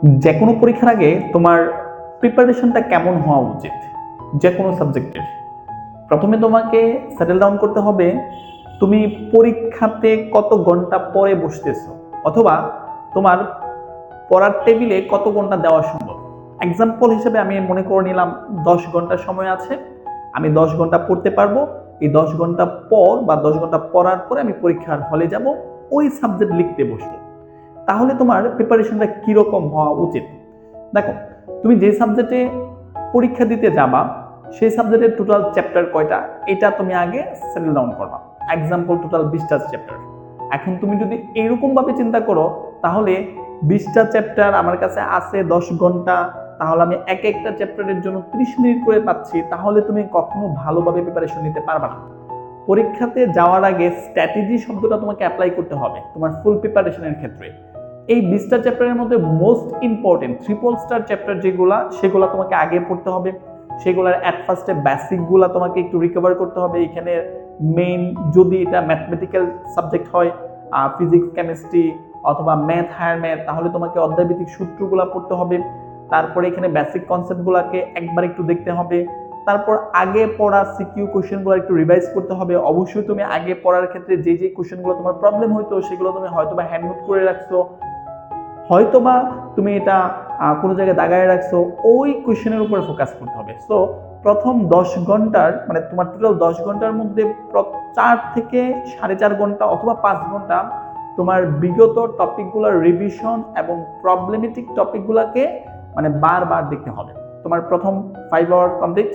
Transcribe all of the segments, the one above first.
যে কোনো পরীক্ষার আগে তোমার প্রিপারেশনটা কেমন হওয়া উচিত যে কোনো সাবজেক্টের? প্রথমে তোমাকে সেটেল ডাউন করতে হবে তুমি পরীক্ষাতে কত ঘন্টা পরে বসতেছো, অথবা তোমার পড়ার টেবিলে কত ঘন্টা দেওয়া সম্ভব। এক্সাম্পল হিসেবে আমি মনে করে নিলাম 10 ঘন্টা সময় আছে, আমি 10 ঘন্টা পড়তে পারবো। এই 10 ঘন্টা পর বা 10 ঘন্টা পড়ার পরে আমি পরীক্ষার হলে যাব, ওই সাবজেক্ট লিখতে বসবো। তাহলে তোমার প্রিপারেশনটা কিরকম হওয়া উচিত? দেখো, তুমি যে সাবজেক্টে পরীক্ষা দিতে যাবা সেই সাবজেক্টের টোটাল চ্যাপ্টার কয়টা, এটা তুমি আগে সেটেল ডাউন করবা। এক্সাম্পল, টোটাল 20টা চ্যাপ্টার। এখন তুমি যদি এরকম ভাবে চিন্তা করো, তাহলে 20টা চ্যাপ্টার আমার কাছে আছে 10 ঘন্টা, তাহলে আমি এক একটা চ্যাপ্টারের জন্য 30 মিনিট করে পাচ্ছি, তাহলে তুমি কখনো ভালোভাবে প্রিপারেশন নিতে পারবে না। পরীক্ষাতে যাওয়ার আগে স্ট্র্যাটেজি শব্দটা তোমাকে অ্যাপ্লাই করতে হবে তোমার ফুল প্রিপারেশনের ক্ষেত্রে। এই 20টা চ্যাপ্টারের মধ্যে most important triple star chapter সেগুলো তোমাকে আগে পড়তে হবে। সেগুলোর অ্যাট ফার্স্টে বেসিকগুলো তোমাকে একটু রিকভার করতে হবে। এখানে মেইন, যদি এটা ম্যাথমেটিক্যাল সাবজেক্ট হয়, ফিজিক্স, কেমিস্ট্রি অথবা ম্যাথ, হায়ার ম্যাথ, তাহলে তোমাকে অধ্যায়ভিত্তিক সূত্রগুলো পড়তে হবে। তারপরে এখানে বেসিক কনসেপ্টগুলোকে একবার একটু দেখতে হবে। তারপর আগে পড়া সিকিউ কোশ্চেনগুলো একটু রিভাইজ করতে হবে। অবশ্যই তুমি আগে পড়ার ক্ষেত্রে যে যে কোশ্চেনগুলো তোমার প্রবলেম হইতো সেগুলো তুমি হয়তোবা হ্যান্ড নোট করে রাখছো, হয়তোবা তুমি এটা কোনো জায়গায় দাগায় রাখছো, ওই কোশ্চেনের উপর ফোকাস করতে হবে। সো প্রথম 10 ঘন্টার মানে তোমার টোটাল 10 ঘন্টার মধ্যে 4 থেকে 4.5 ঘন্টা অথবা 5 ঘন্টা তোমার বিগত টপিকগুলোর রিভিশন এবং প্রবলেমেটিক টপিকগুলোকে মানে বারবার দেখতে হবে। তোমার প্রথম 5 আওয়ার কমপ্লিট।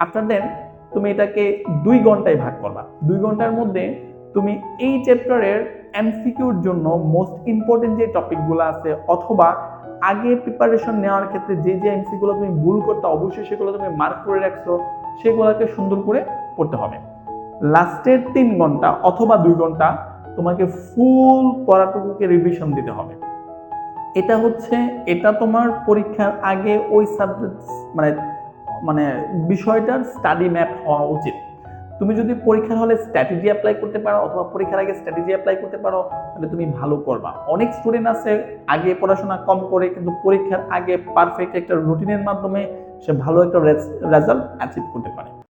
আফটার দেন তুমি এটাকে 2 ঘন্টায় ভাগ করবা। 2 ঘন্টার মধ্যে তুমি এই চ্যাপ্টারের এমসিকিউর জন্য মোস্ট ইম্পর্টেন্ট যে টপিকগুলো আছে, অথবা আগে প্রিপারেশন নেওয়ার ক্ষেত্রে যে যে এমসিকিউগুলো তুমি ভুল করতে, অবশ্যই সেগুলো তুমি মার্ক করে রাখছো, সেগুলোকে সুন্দর করে পড়তে হবে। লাস্টের 3 ঘন্টা অথবা 2 ঘন্টা তোমাকে ফুল পড়াটুকুকে রিভিশন দিতে হবে। এটা তোমার পরীক্ষার আগে ওই সাবজেক্ট মানে মানে বিষয়টার স্টাডি ম্যাপ হওয়া উচিত। তুমি যদি পরীক্ষার হলে স্ট্র্যাটেজি অ্যাপ্লাই করতে পারো অথবা পরীক্ষার আগে স্ট্র্যাটেজি অ্যাপ্লাই করতে পারো, তাহলে তুমি ভালো করবা। অনেক স্টুডেন্ট আছে আগে পড়াশোনা কম করে কিন্তু পরীক্ষার আগে পারফেক্ট একটা রুটিনের মাধ্যমে সে ভালো একটা রেজাল্ট অ্যাচিভ করতে পারে।